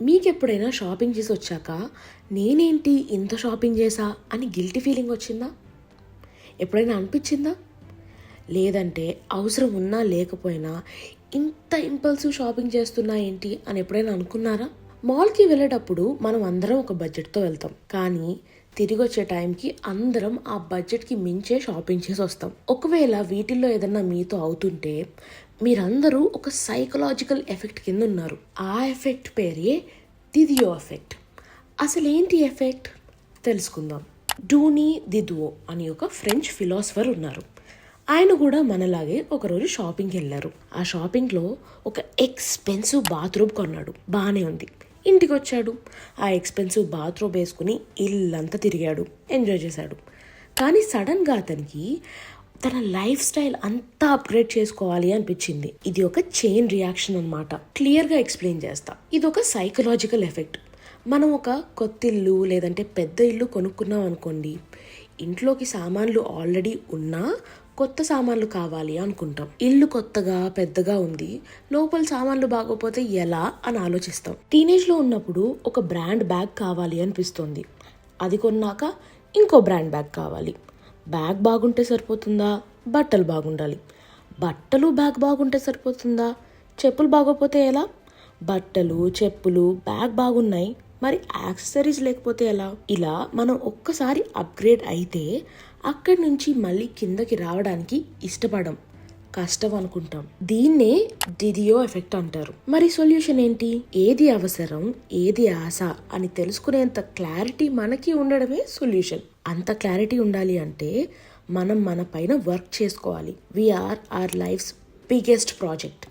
మీకెప్పుడైనా షాపింగ్ చేసి వచ్చాక నేనేంటి ఇంత షాపింగ్ చేసా అని గిల్టీ ఫీలింగ్ వచ్చిందా? ఎప్పుడైనా అనిపించిందా? లేదంటే అవసరం ఉన్నా లేకపోయినా ఇంత ఇంపల్సివ్ షాపింగ్ చేస్తున్నా ఏంటి అని ఎప్పుడైనా అనుకున్నారా? మాల్కి వెళ్ళేటప్పుడు మనం అందరం ఒక బడ్జెట్తో వెళ్తాం, కానీ తిరిగి వచ్చే టైంకి అందరం ఆ బడ్జెట్కి మించే షాపింగ్ చేసి వస్తాం. ఒకవేళ వీటిల్లో ఏదన్నా మీతో అవుతుంటే మీరందరూ ఒక సైకలాజికల్ ఎఫెక్ట్ కింద ఉన్నారు. ఆ ఎఫెక్ట్ పేరే డిడియో ఎఫెక్ట్. అసలు ఏంటి ఎఫెక్ట్ తెలుసుకుందాం. డూనీ డిడువో అని ఒక ఫ్రెంచ్ ఫిలాసఫర్ ఉన్నారు. ఆయన కూడా మనలాగే ఒకరోజు షాపింగ్కి వెళ్ళారు. ఆ షాపింగ్లో ఒక ఎక్స్పెన్సివ్ బాత్రూమ్ కొన్నాడు. బాగానే ఉంది. ఇంటికి వచ్చాడు. ఆ ఎక్స్పెన్సివ్ బాత్రూమ్ వేసుకుని ఇల్లంతా తిరిగాడు, ఎంజాయ్ చేశాడు. కానీ సడన్గా అతనికి తన లైఫ్ స్టైల్ అంతా అప్గ్రేడ్ చేసుకోవాలి అనిపించింది. ఇది ఒక చైన్ రియాక్షన్ అన్నమాట. క్లియర్గా ఎక్స్ప్లెయిన్ చేస్తా. ఇది ఒక సైకలాజికల్ ఎఫెక్ట్. మనం ఒక కొత్త ఇల్లు లేదంటే పెద్ద ఇల్లు కొనుక్కున్నాం అనుకోండి, ఇంట్లోకి సామాన్లు ఆల్రెడీ ఉన్నా కొత్త సామాన్లు కావాలి అనుకుంటాం. ఇల్లు కొత్తగా పెద్దగా ఉంది, లోపల సామాన్లు బాగోపోతే ఎలా అని ఆలోచిస్తాం. టీనేజ్లో ఉన్నప్పుడు ఒక బ్రాండ్ బ్యాగ్ కావాలి అనిపిస్తుంది. అది కొన్నాక ఇంకో బ్రాండ్ బ్యాగ్ కావాలి. బ్యాగ్ బాగుంటే సరిపోతుందా? బట్టలు బాగుండాలి. బట్టలు బ్యాగ్ బాగుంటే సరిపోతుందా? చెప్పులు బాగోపోతే ఎలా? బట్టలు, చెప్పులు, బ్యాగ్ బాగున్నాయి, మరి యాక్సెసరీస్ లేకపోతే ఎలా? ఇలా మనం ఒక్కసారి అప్గ్రేడ్ అయితే అక్కడి నుంచి మళ్ళీ కిందకి రావడానికి ఇష్టపడం, కష్టం అనుకుంటాం. దీన్నే డిడియో ఎఫెక్ట్ అంటారు. మరి సొల్యూషన్ ఏంటి? ఏది అవసరం, ఏది ఆశ అని తెలుసుకునేంత క్లారిటీ మనకి ఉండడమే సొల్యూషన్. అంత క్లారిటీ ఉండాలి అంటే మనం మన పైన వర్క్ చేసుకోవాలి. We are our life's biggest project.